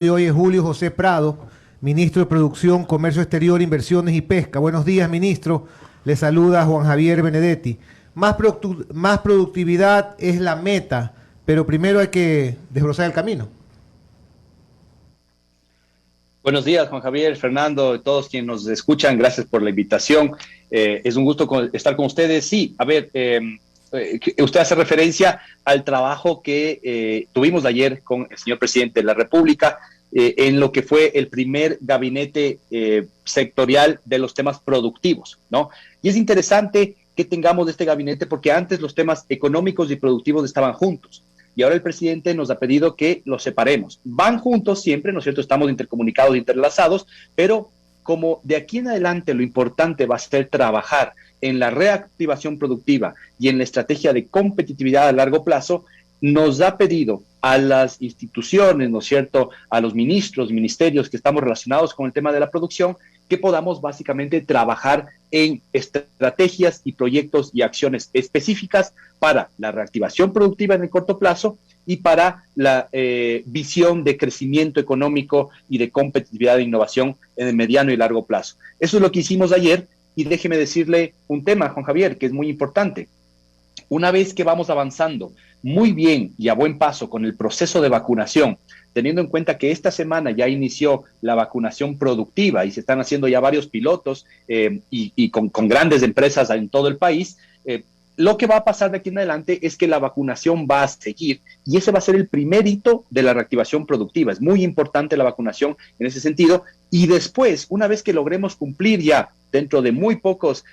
De hoy es Julio José Prado, ministro de Producción, Comercio Exterior, Inversiones y Pesca. Buenos días, ministro. Le saluda Juan Javier Benedetti. Más productividad es la meta, pero primero hay que desbrozar el camino. Buenos días, Juan Javier, Fernando, todos quienes nos escuchan, gracias por la invitación. Es un gusto estar con ustedes. Sí, a ver, usted hace referencia al trabajo que tuvimos ayer con el señor presidente de la República en lo que fue el primer gabinete sectorial de los temas productivos, ¿no? Y es interesante que tengamos este gabinete porque antes los temas económicos y productivos estaban juntos. Y ahora el presidente nos ha pedido que los separemos. Van juntos siempre, ¿no es cierto? Estamos intercomunicados, interlazados, pero como de aquí en adelante lo importante va a ser trabajar en la reactivación productiva y en la estrategia de competitividad a largo plazo, nos ha pedido a las instituciones, ¿no es cierto?, a los ministros, ministerios que estamos relacionados con el tema de la producción, que podamos básicamente trabajar en estrategias y proyectos y acciones específicas para la reactivación productiva en el corto plazo y para la visión de crecimiento económico y de competitividad e innovación en el mediano y largo plazo. Eso es lo que hicimos ayer y déjeme decirle un tema, Juan Javier, que es muy importante. Una vez que vamos avanzando muy bien y a buen paso con el proceso de vacunación, teniendo en cuenta que esta semana ya inició la vacunación productiva y se están haciendo ya varios pilotos y con grandes empresas en todo el país, lo que va a pasar de aquí en adelante es que la vacunación va a seguir y ese va a ser el primer hito de la reactivación productiva. Es muy importante la vacunación en ese sentido y después, una vez que logremos cumplir ya dentro de muy pocos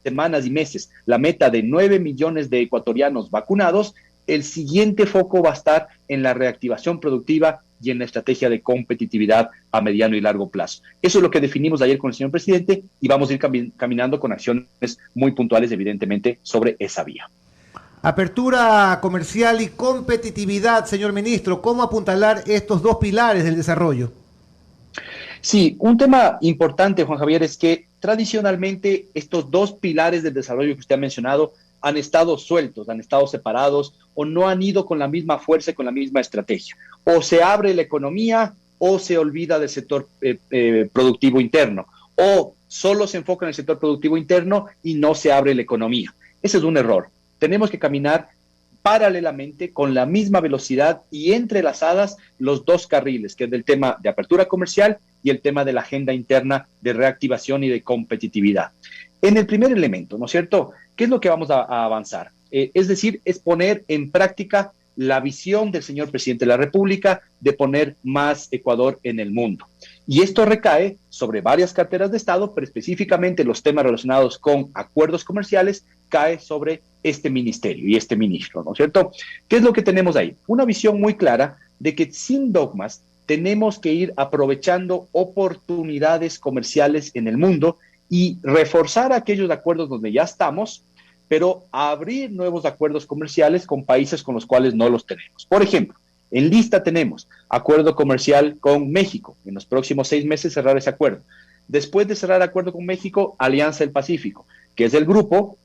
semanas y meses la meta de 9 millones de ecuatorianos vacunados, el siguiente foco va a estar en la reactivación productiva y en la estrategia de competitividad a mediano y largo plazo. Eso es lo que definimos ayer con el señor presidente y vamos a ir caminando con acciones muy puntuales, evidentemente, sobre esa vía. Apertura comercial y competitividad, señor ministro. ¿Cómo apuntalar estos dos pilares del desarrollo? Sí, un tema importante, Juan Javier, es que tradicionalmente estos dos pilares del desarrollo que usted ha mencionado han estado sueltos, han estado separados o no han ido con la misma fuerza y con la misma estrategia. O se abre la economía o se olvida del sector productivo interno, o solo se enfoca en el sector productivo interno y no se abre la economía. Ese es un error. Tenemos que caminar paralelamente, con la misma velocidad y entrelazadas los dos carriles, que es el tema de apertura comercial y el tema de la agenda interna de reactivación y de competitividad. En el primer elemento, ¿no es cierto? ¿Qué es lo que vamos a avanzar? Es decir, es poner en práctica la visión del señor presidente de la República de poner más Ecuador en el mundo. Y esto recae sobre varias carteras de Estado, pero específicamente los temas relacionados con acuerdos comerciales cae sobre este ministerio y este ministro, ¿no es cierto? ¿Qué es lo que tenemos ahí? Una visión muy clara de que sin dogmas tenemos que ir aprovechando oportunidades comerciales en el mundo y reforzar aquellos acuerdos donde ya estamos, pero abrir nuevos acuerdos comerciales con países con los cuales no los tenemos. Por ejemplo, en lista tenemos acuerdo comercial con México. En los próximos 6 meses cerrar ese acuerdo. Después de cerrar acuerdo con México, Alianza del Pacífico, que es el grupo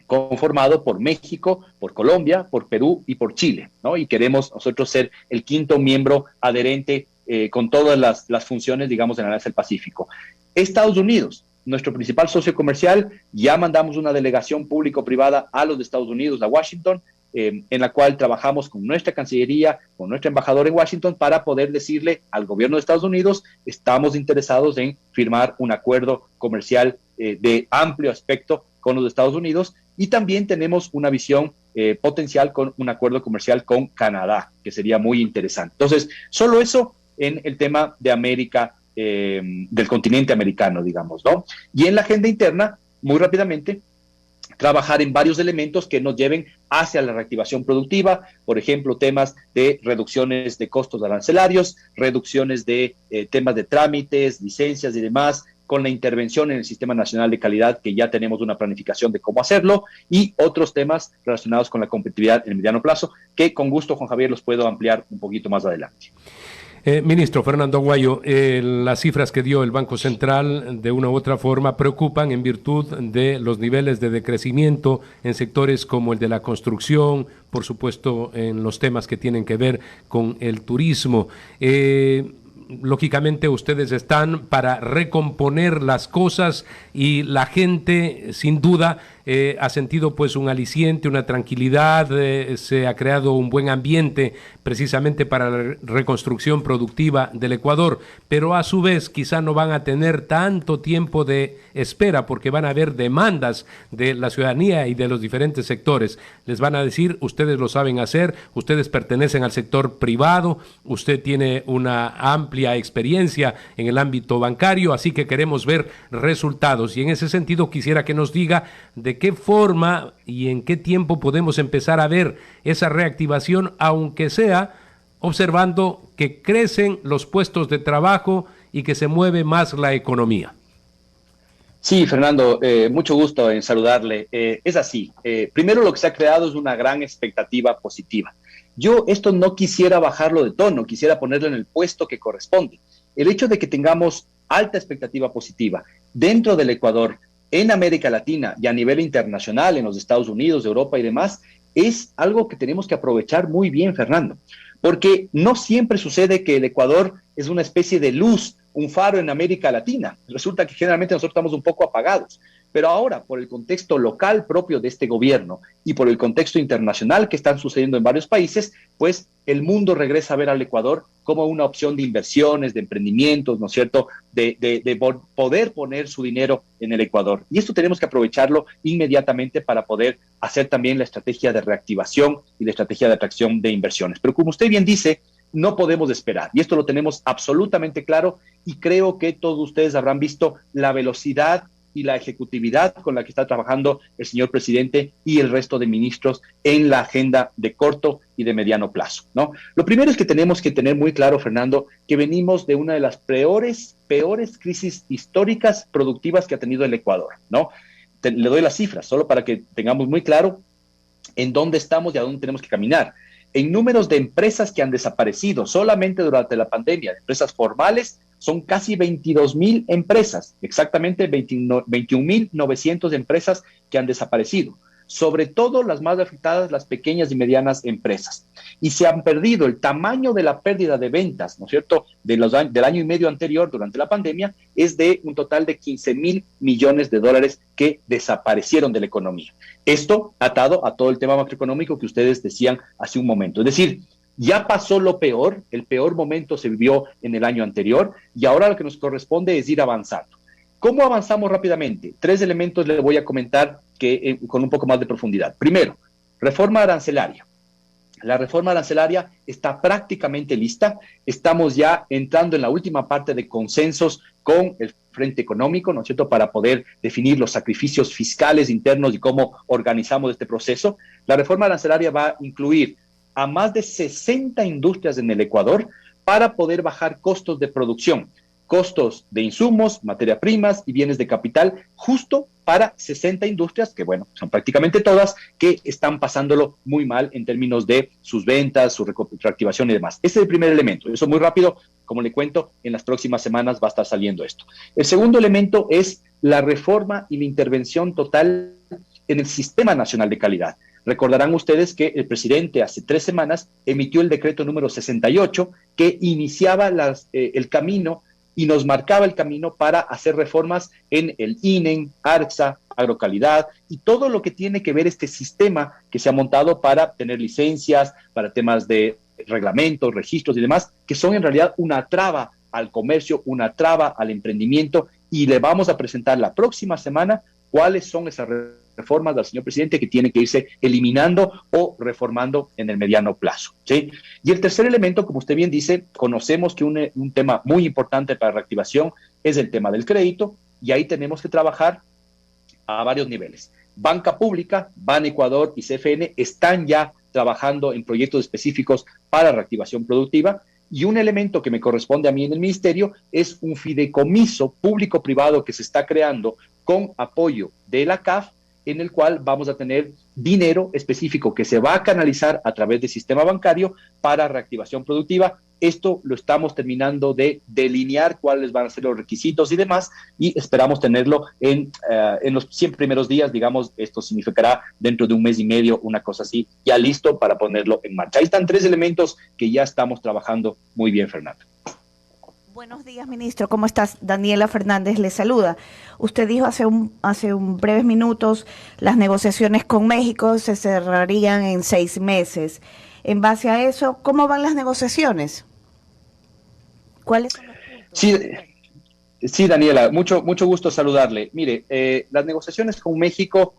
conformado por México, por Colombia, por Perú y por Chile, ¿no? Y queremos nosotros ser el quinto miembro adherente con todas las funciones, digamos, en la Alianza del Pacífico. Estados Unidos, nuestro principal socio comercial, ya mandamos una delegación público-privada a los de Estados Unidos, a Washington, en la cual trabajamos con nuestra Cancillería, con nuestro embajador en Washington, para poder decirle al gobierno de Estados Unidos, estamos interesados en firmar un acuerdo comercial de amplio aspecto con los de Estados Unidos, y también tenemos una visión potencial con un acuerdo comercial con Canadá, que sería muy interesante. Entonces, solo eso en el tema de América, del continente americano, digamos, ¿no? Y en la agenda interna, muy rápidamente, trabajar en varios elementos que nos lleven hacia la reactivación productiva, por ejemplo, temas de reducciones de costos arancelarios, reducciones de temas de trámites, licencias y demás, con la intervención en el Sistema Nacional de Calidad, que ya tenemos una planificación de cómo hacerlo, y otros temas relacionados con la competitividad en el mediano plazo, que con gusto, Juan Javier, los puedo ampliar un poquito más adelante. Ministro Fernando Aguayo, las cifras que dio el Banco Central de una u otra forma preocupan en virtud de los niveles de decrecimiento en sectores como el de la construcción, por supuesto en los temas que tienen que ver con el turismo. lógicamente ustedes están para recomponer las cosas y la gente sin duda ha sentido pues un aliciente, una tranquilidad, se ha creado un buen ambiente precisamente para la reconstrucción productiva del Ecuador, pero a su vez quizá no van a tener tanto tiempo de espera porque van a haber demandas de la ciudadanía y de los diferentes sectores. Les van a decir, ustedes lo saben hacer, ustedes pertenecen al sector privado, usted tiene una amplia experiencia en el ámbito bancario, así que queremos ver resultados. Y en ese sentido quisiera que nos diga de qué forma y en qué tiempo podemos empezar a ver esa reactivación, aunque sea observando que crecen los puestos de trabajo y que se mueve más la economía. Sí, Fernando, mucho gusto en saludarle. Es así. Primero, lo que se ha creado es una gran expectativa positiva. Yo esto no quisiera bajarlo de tono, quisiera ponerlo en el puesto que corresponde. El hecho de que tengamos alta expectativa positiva dentro del Ecuador, en América Latina y a nivel internacional, en los Estados Unidos, Europa y demás, es algo que tenemos que aprovechar muy bien, Fernando, porque no siempre sucede que el Ecuador es una especie de luz, un faro en América Latina. Resulta que generalmente nosotros estamos un poco apagados. Pero ahora, por el contexto local propio de este gobierno y por el contexto internacional que están sucediendo en varios países, pues el mundo regresa a ver al Ecuador como una opción de inversiones, de emprendimientos, ¿no es cierto?, de poder poner su dinero en el Ecuador. Y esto tenemos que aprovecharlo inmediatamente para poder hacer también la estrategia de reactivación y la estrategia de atracción de inversiones. Pero como usted bien dice, no podemos esperar. Y esto lo tenemos absolutamente claro y creo que todos ustedes habrán visto la velocidad y la ejecutividad con la que está trabajando el señor presidente y el resto de ministros en la agenda de corto y de mediano plazo, ¿no? Lo primero es que tenemos que tener muy claro, Fernando, que venimos de una de las peores crisis históricas productivas que ha tenido el Ecuador, ¿no? Le doy las cifras, solo para que tengamos muy claro en dónde estamos y a dónde tenemos que caminar. En números de empresas que han desaparecido solamente durante la pandemia, empresas formales, son casi 22,000 empresas, exactamente 21,900 empresas que han desaparecido. Sobre todo las más afectadas, las pequeñas y medianas empresas. Y se han perdido el tamaño de la pérdida de ventas, ¿no es cierto?, del año y medio anterior, durante la pandemia, es de un total de 15,000 millones de dólares que desaparecieron de la economía. Esto atado a todo el tema macroeconómico que ustedes decían hace un momento. Es decir, ya pasó lo peor, el peor momento se vivió en el año anterior y ahora lo que nos corresponde es ir avanzando. ¿Cómo avanzamos rápidamente? 3 elementos les voy a comentar con un poco más de profundidad. Primero, reforma arancelaria. La reforma arancelaria está prácticamente lista. Estamos ya entrando en la última parte de consensos con el Frente Económico, ¿no es cierto?, para poder definir los sacrificios fiscales internos y cómo organizamos este proceso. La reforma arancelaria va a incluir a más de 60 industrias en el Ecuador para poder bajar costos de producción, costos de insumos, materia primas y bienes de capital, justo para 60 industrias, que bueno, son prácticamente todas, que están pasándolo muy mal en términos de sus ventas, su reactivación y demás. Ese es el primer elemento. Eso muy rápido, como le cuento, en las próximas semanas va a estar saliendo esto. El segundo elemento es la reforma y la intervención total en el Sistema Nacional de Calidad. Recordarán ustedes que el presidente hace 3 semanas emitió el decreto número 68 que iniciaba el camino y nos marcaba el camino para hacer reformas en el INEM, ARCSA, Agrocalidad y todo lo que tiene que ver este sistema que se ha montado para tener licencias, para temas de reglamentos, registros y demás, que son en realidad una traba al comercio, una traba al emprendimiento y le vamos a presentar la próxima semana cuáles son esas reformas del señor presidente que tiene que irse eliminando o reformando en el mediano plazo, ¿sí? Y el tercer elemento, como usted bien dice, conocemos que un tema muy importante para la reactivación es el tema del crédito y ahí tenemos que trabajar a varios niveles. Banca Pública, Ban Ecuador y CFN están ya trabajando en proyectos específicos para reactivación productiva y un elemento que me corresponde a mí en el ministerio es un fideicomiso público-privado que se está creando con apoyo de la CAF, en el cual vamos a tener dinero específico que se va a canalizar a través del sistema bancario para reactivación productiva. Esto lo estamos terminando de delinear cuáles van a ser los requisitos y demás, y esperamos tenerlo en los 100 primeros días, digamos, esto significará dentro de un mes y medio, una cosa así, ya listo para ponerlo en marcha. Ahí están 3 elementos que ya estamos trabajando muy bien, Fernando. Buenos días, ministro. ¿Cómo estás? Daniela Fernández le saluda. Usted dijo hace un breves minutos las negociaciones con México se cerrarían en 6 meses. En base a eso, ¿cómo van las negociaciones? ¿Cuáles son los puntos? Sí, Daniela, mucho gusto saludarle. Mire, las negociaciones con México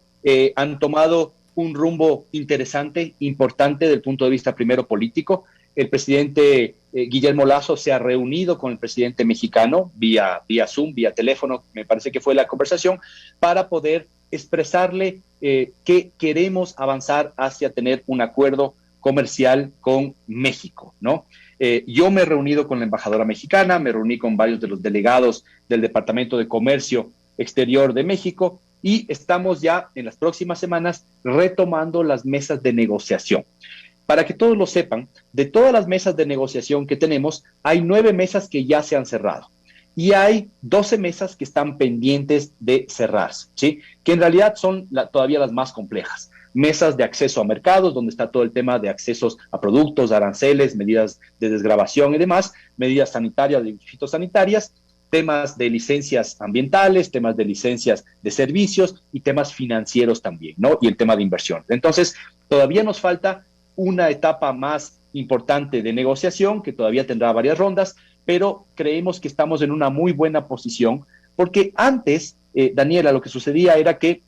han tomado un rumbo interesante, importante desde el punto de vista primero político. El presidente Guillermo Lasso se ha reunido con el presidente mexicano vía Zoom, vía teléfono, me parece que fue la conversación, para poder expresarle que queremos avanzar hacia tener un acuerdo comercial con México, ¿no? Yo me he reunido con la embajadora mexicana, me reuní con varios de los delegados del Departamento de Comercio Exterior de México y estamos ya en las próximas semanas retomando las mesas de negociación. Para que todos lo sepan, de todas las mesas de negociación que tenemos, hay 9 mesas que ya se han cerrado y hay 12 mesas que están pendientes de cerrarse, ¿sí? Que en realidad son todavía las más complejas. Mesas de acceso a mercados, donde está todo el tema de accesos a productos, aranceles, medidas de desgravación y demás, medidas sanitarias y fitosanitarias, temas de licencias ambientales, temas de licencias de servicios y temas financieros también, ¿no? Y el tema de inversión. Entonces, todavía nos falta una etapa más importante de negociación, que todavía tendrá varias rondas, pero creemos que estamos en una muy buena posición, porque antes, Daniela, lo que sucedía era que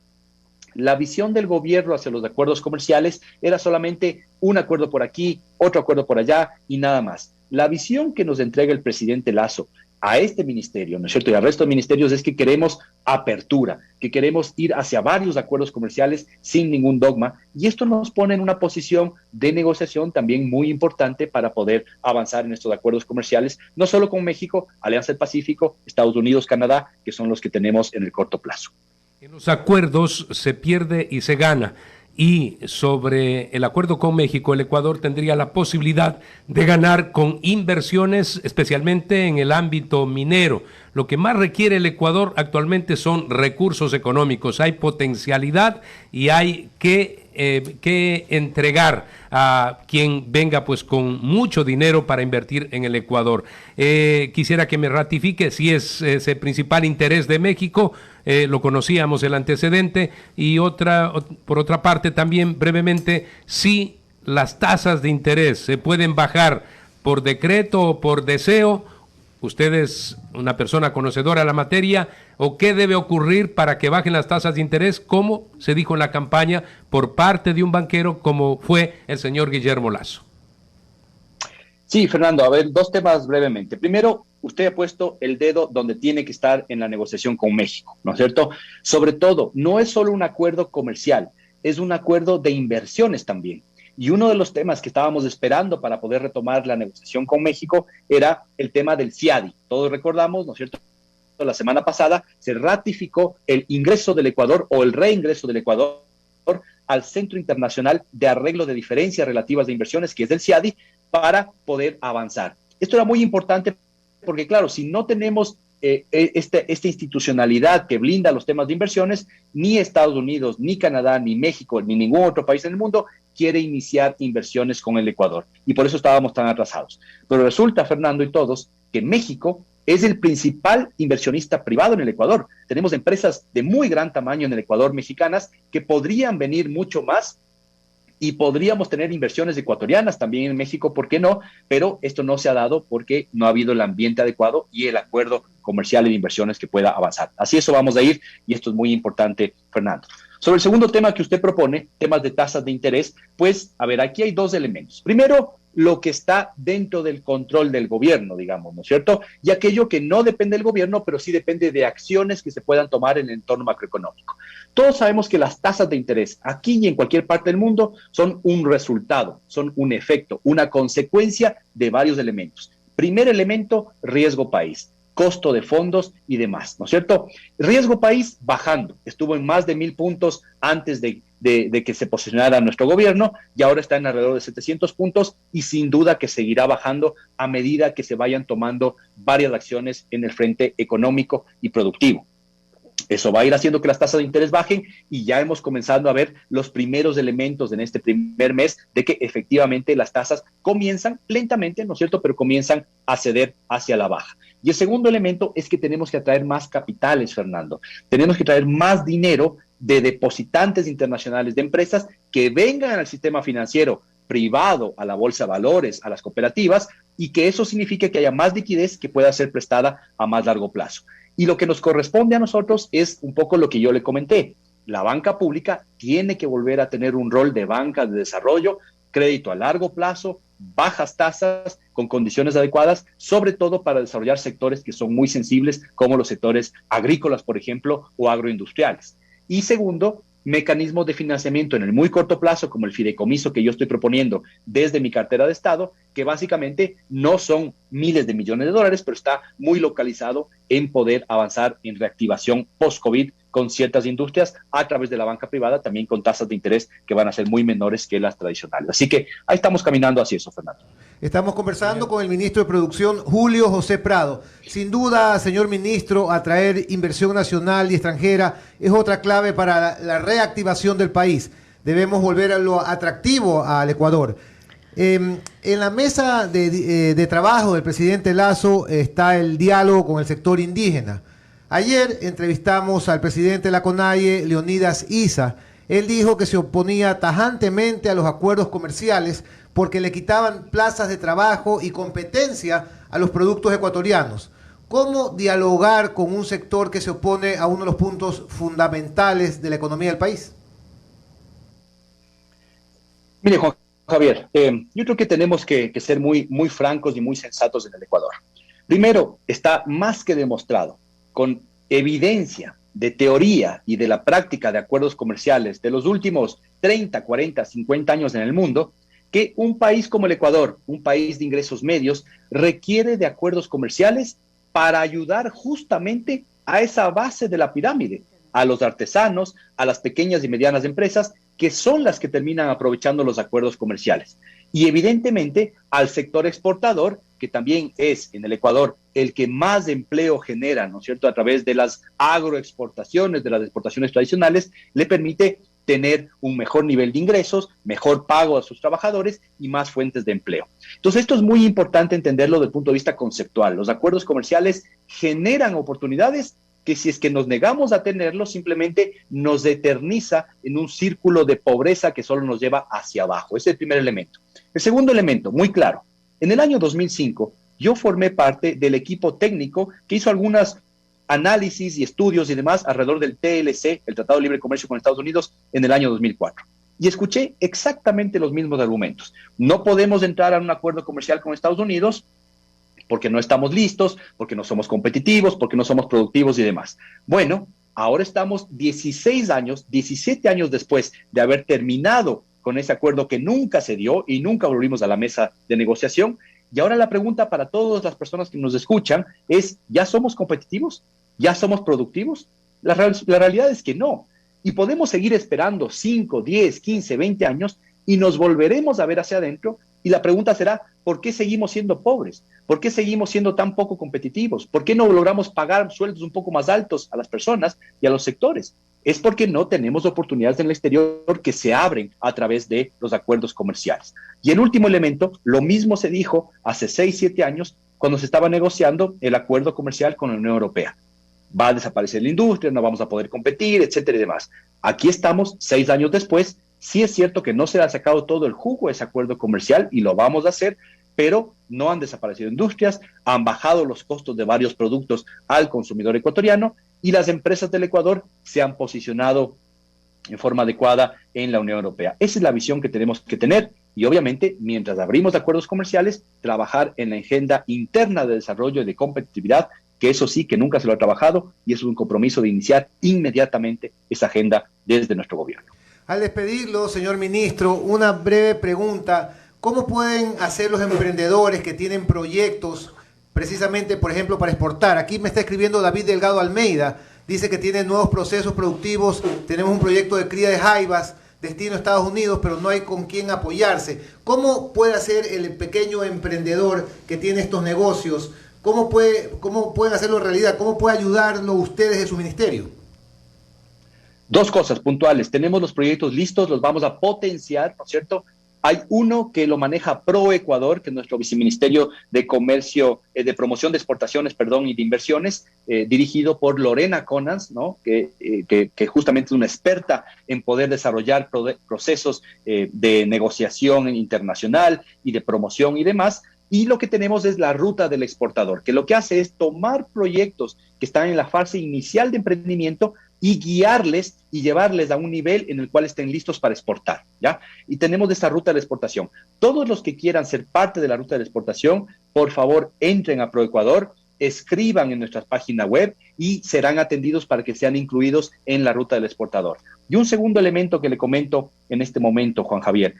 la visión del gobierno hacia los acuerdos comerciales era solamente un acuerdo por aquí, otro acuerdo por allá y nada más. La visión que nos entrega el presidente Lasso a este ministerio, ¿no es cierto? Y al resto de ministerios es que queremos apertura, que queremos ir hacia varios acuerdos comerciales sin ningún dogma, y esto nos pone en una posición de negociación también muy importante para poder avanzar en estos acuerdos comerciales, no solo con México, Alianza del Pacífico, Estados Unidos, Canadá, que son los que tenemos en el corto plazo. En los acuerdos se pierde y se gana. Y sobre el acuerdo con México, el Ecuador tendría la posibilidad de ganar con inversiones, especialmente en el ámbito minero. Lo que más requiere el Ecuador actualmente son recursos económicos. Hay potencialidad y hay que entregar a quien venga pues con mucho dinero para invertir en el Ecuador. Quisiera que me ratifique si es ese principal interés de México. Lo conocíamos el antecedente y por otra parte también brevemente, si las tasas de interés se pueden bajar por decreto o por deseo. Usted es una persona conocedora de la materia, ¿o qué debe ocurrir para que bajen las tasas de interés, como se dijo en la campaña, por parte de un banquero como fue el señor Guillermo Lasso? Sí, Fernando, a ver, 2 temas brevemente. Primero, usted ha puesto el dedo donde tiene que estar en la negociación con México, ¿no es cierto? Sobre todo, no es solo un acuerdo comercial, es un acuerdo de inversiones también. Y uno de los temas que estábamos esperando para poder retomar la negociación con México era el tema del CIADI. Todos recordamos, ¿no es cierto? La semana pasada se ratificó el ingreso del Ecuador o el reingreso del Ecuador al Centro Internacional de Arreglo de Diferencias Relativas de Inversiones, que es el CIADI, para poder avanzar. Esto era muy importante porque, claro, si no tenemos esta institucionalidad que blinda los temas de inversiones, ni Estados Unidos, ni Canadá, ni México, ni ningún otro país en el mundo quiere iniciar inversiones con el Ecuador. Y por eso estábamos tan atrasados. Pero resulta, Fernando y todos, que México es el principal inversionista privado en el Ecuador. Tenemos empresas de muy gran tamaño en el Ecuador mexicanas que podrían venir mucho más y podríamos tener inversiones ecuatorianas también en México, ¿por qué no? Pero esto no se ha dado porque no ha habido el ambiente adecuado y el acuerdo comercial y de inversiones que pueda avanzar. Así eso vamos a ir y esto es muy importante, Fernando. Sobre el segundo tema que usted propone, temas de tasas de interés, pues, a ver, aquí hay 2 elementos. Primero, lo que está dentro del control del gobierno, digamos, ¿no es cierto? Y aquello que no depende del gobierno, pero sí depende de acciones que se puedan tomar en el entorno macroeconómico. Todos sabemos que las tasas de interés aquí y en cualquier parte del mundo son un resultado, son un efecto, una consecuencia de varios elementos. Primer elemento, riesgo país, costo de fondos y demás, ¿no es cierto? Riesgo país bajando, estuvo en más de 1,000 puntos antes de que se posicionara nuestro gobierno y ahora está en alrededor de 700 puntos y sin duda que seguirá bajando a medida que se vayan tomando varias acciones en el frente económico y productivo. Eso va a ir haciendo que las tasas de interés bajen y ya hemos comenzado a ver los primeros elementos en este primer mes de que efectivamente las tasas comienzan lentamente, ¿no es cierto?, pero comienzan a ceder hacia la baja. Y el segundo elemento es que tenemos que atraer más capitales, Fernando. Tenemos que traer más dinero de depositantes internacionales de empresas que vengan al sistema financiero privado, a la bolsa de valores, a las cooperativas, y que eso signifique que haya más liquidez que pueda ser prestada a más largo plazo. Y lo que nos corresponde a nosotros es un poco lo que yo le comenté. La banca pública tiene que volver a tener un rol de banca de desarrollo, crédito a largo plazo, bajas tasas, con condiciones adecuadas, sobre todo para desarrollar sectores que son muy sensibles, como los sectores agrícolas, por ejemplo, o agroindustriales. Y segundo, mecanismos de financiamiento en el muy corto plazo, como el fideicomiso que yo estoy proponiendo desde mi cartera de Estado, que básicamente no son miles de millones de dólares, pero está muy localizado en poder avanzar en reactivación post-COVID con ciertas industrias a través de la banca privada, también con tasas de interés que van a ser muy menores que las tradicionales. Así que ahí estamos caminando hacia eso, Fernando. Estamos conversando con el ministro de Producción, Julio José Prado. Sin duda, señor ministro, atraer inversión nacional y extranjera es otra clave para la reactivación del país. Debemos volver a lo atractivo al Ecuador. En la mesa de trabajo del presidente Lasso está el diálogo con el sector indígena. Ayer entrevistamos al presidente de la CONAIE, Leonidas Issa. Él dijo que se oponía tajantemente a los acuerdos comerciales porque le quitaban plazas de trabajo y competencia a los productos ecuatorianos. ¿Cómo dialogar con un sector que se opone a uno de los puntos fundamentales de la economía del país? Mire, Juan Javier, yo creo que tenemos que ser muy francos y muy sensatos en el Ecuador. Primero, está más que demostrado, con evidencia de teoría y de la práctica de acuerdos comerciales de los últimos 30, 40, 50 años en el mundo, que un país como el Ecuador, un país de ingresos medios, requiere de acuerdos comerciales para ayudar justamente a esa base de la pirámide, a los artesanos, a las pequeñas y medianas empresas, que son las que terminan aprovechando los acuerdos comerciales. Y evidentemente al sector exportador, que también es en el Ecuador el que más empleo genera, ¿no es cierto?, a través de las agroexportaciones, de las exportaciones tradicionales, le permite tener un mejor nivel de ingresos, mejor pago a sus trabajadores y más fuentes de empleo. Entonces, esto es muy importante entenderlo desde el punto de vista conceptual. Los acuerdos comerciales generan oportunidades que si es que nos negamos a tenerlos, simplemente nos eterniza en un círculo de pobreza que solo nos lleva hacia abajo. Ese es el primer elemento. El segundo elemento, muy claro. En el año 2005, yo formé parte del equipo técnico que hizo algunos análisis y estudios y demás alrededor del TLC, el Tratado de Libre Comercio con Estados Unidos, en el año 2004. Y escuché exactamente los mismos argumentos. No podemos entrar a un acuerdo comercial con Estados Unidos porque no estamos listos, porque no somos competitivos, porque no somos productivos y demás. Bueno, ahora estamos 16 años, 17 años después de haber terminado con ese acuerdo que nunca se dio y nunca volvimos a la mesa de negociación. Y ahora la pregunta para todas las personas que nos escuchan es, ¿ya somos competitivos? ¿Ya somos productivos? La realidad es que no. Y podemos seguir esperando 5, 10, 15, 20 años y nos volveremos a ver hacia adentro. Y la pregunta será, ¿por qué seguimos siendo pobres? ¿Por qué seguimos siendo tan poco competitivos? ¿Por qué no logramos pagar sueldos un poco más altos a las personas y a los sectores? Es porque no tenemos oportunidades en el exterior que se abren a través de los acuerdos comerciales. Y el último elemento, lo mismo se dijo hace 6, 7 años cuando se estaba negociando el acuerdo comercial con la Unión Europea. Va a desaparecer la industria, no vamos a poder competir, etcétera y demás. Aquí estamos 6 años después. Sí es cierto que no se ha sacado todo el jugo de ese acuerdo comercial y lo vamos a hacer, pero no han desaparecido industrias, han bajado los costos de varios productos al consumidor ecuatoriano y las empresas del Ecuador se han posicionado en forma adecuada en la Unión Europea. Esa es la visión que tenemos que tener y obviamente mientras abrimos acuerdos comerciales, trabajar en la agenda interna de desarrollo y de competitividad, que eso sí que nunca se lo ha trabajado y es un compromiso de iniciar inmediatamente esa agenda desde nuestro gobierno. Al despedirlo, señor ministro, una breve pregunta. ¿Cómo pueden hacer los emprendedores que tienen proyectos precisamente, por ejemplo, para exportar? Aquí me está escribiendo David Delgado Almeida. Dice que tiene nuevos procesos productivos. Tenemos un proyecto de cría de jaivas, destino a Estados Unidos, pero no hay con quién apoyarse. ¿Cómo puede hacer el pequeño emprendedor que tiene estos negocios? ¿Cómo pueden hacerlo realidad? ¿Cómo puede ayudarlo ustedes de su ministerio? Dos cosas puntuales. Tenemos los proyectos listos, los vamos a potenciar, ¿no es cierto? Hay uno que lo maneja ProEcuador, que es nuestro viceministerio de Comercio, de Promoción de Exportaciones, perdón, y de Inversiones, dirigido por Lorena Conans, ¿no? que justamente es una experta en poder desarrollar procesos de negociación internacional y de promoción y demás. Y lo que tenemos es la ruta del exportador, que lo que hace es tomar proyectos que están en la fase inicial de emprendimiento y guiarles y llevarles a un nivel en el cual estén listos para exportar, ¿ya? Y tenemos esta ruta de la exportación. Todos los que quieran ser parte de la ruta de la exportación, por favor, entren a ProEcuador, escriban en nuestra página web y serán atendidos para que sean incluidos en la ruta del exportador. Y un segundo elemento que le comento en este momento, Juan Javier,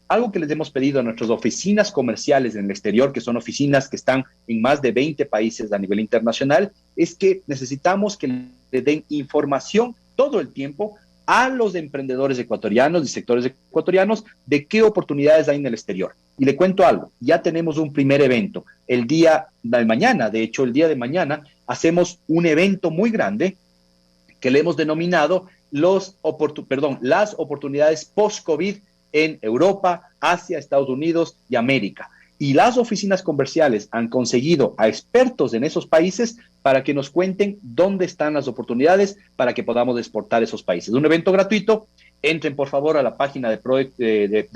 algo que les hemos pedido a nuestras oficinas comerciales en el exterior, que son oficinas que están en más de 20 países a nivel internacional, es que necesitamos que le den información todo el tiempo a los emprendedores ecuatorianos y sectores ecuatorianos de qué oportunidades hay en el exterior. Y le cuento algo, ya tenemos un primer evento. El día de mañana, de hecho, el día de mañana hacemos un evento muy grande que le hemos denominado las oportunidades post-COVID en Europa, Asia, Estados Unidos y América. Y las oficinas comerciales han conseguido a expertos en esos países para que nos cuenten dónde están las oportunidades para que podamos exportar esos países. Un evento gratuito. Entren por favor a la página de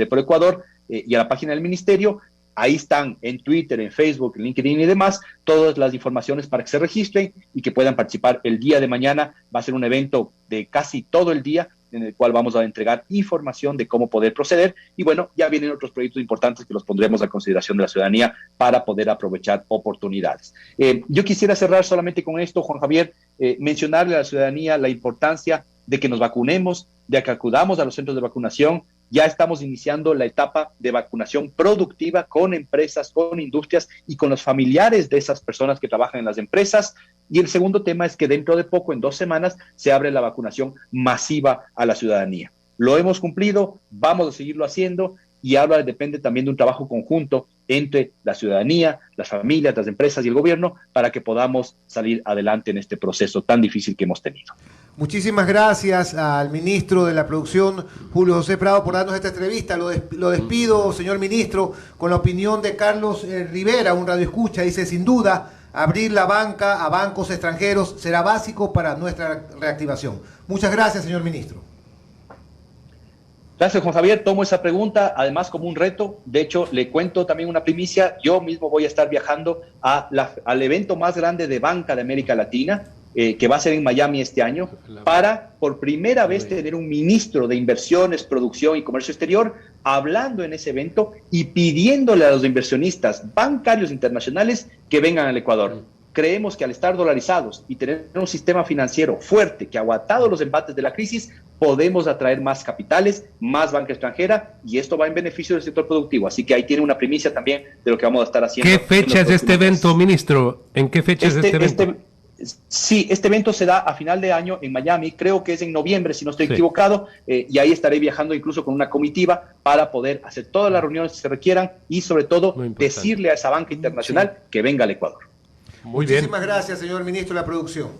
ProEcuador y a la página del ministerio. Ahí están en Twitter, en Facebook, en LinkedIn y demás, todas las informaciones para que se registren y que puedan participar el día de mañana. Va a ser un evento de casi todo el día en el cual vamos a entregar información de cómo poder proceder. Y bueno, ya vienen otros proyectos importantes que los pondremos a consideración de la ciudadanía para poder aprovechar oportunidades. Yo quisiera cerrar solamente con esto, Juan Javier, mencionarle a la ciudadanía la importancia de que nos vacunemos, de que acudamos a los centros de vacunación. Ya estamos iniciando la etapa de vacunación productiva con empresas, con industrias y con los familiares de esas personas que trabajan en las empresas. Y el segundo tema es que dentro de poco, en 2 semanas, se abre la vacunación masiva a la ciudadanía. Lo hemos cumplido, vamos a seguirlo haciendo y ahora depende también de un trabajo conjunto entre la ciudadanía, las familias, las empresas y el gobierno para que podamos salir adelante en este proceso tan difícil que hemos tenido. Muchísimas gracias al ministro de la Producción, Julio José Prado, por darnos esta entrevista. Lo despido, señor ministro, con la opinión de Carlos Rivera, un radioescucha. Dice, sin duda, abrir la banca a bancos extranjeros será básico para nuestra reactivación. Muchas gracias, señor ministro. Gracias, Juan Javier. Tomo esa pregunta, además, como un reto. De hecho, le cuento también una primicia. Yo mismo voy a estar viajando al evento más grande de banca de América Latina, que va a ser en Miami este año, para por primera vez tener un ministro de Inversiones, Producción y Comercio Exterior hablando en ese evento y pidiéndole a los inversionistas bancarios internacionales que vengan al Ecuador. Creemos que al estar dolarizados y tener un sistema financiero fuerte que ha aguantado los embates de la crisis, podemos atraer más capitales, más banca extranjera, y esto va en beneficio del sector productivo. Así que ahí tiene una primicia también de lo que vamos a estar haciendo. ¿Qué fecha es este evento, ministro? ¿En qué fecha es este evento? Sí, este evento se da a final de año en Miami, creo que es en noviembre, si no estoy equivocado, y ahí estaré viajando incluso con una comitiva para poder hacer todas las reuniones que se requieran y sobre todo decirle a esa banca internacional que venga al Ecuador. Muchísimas gracias, señor ministro de la Producción.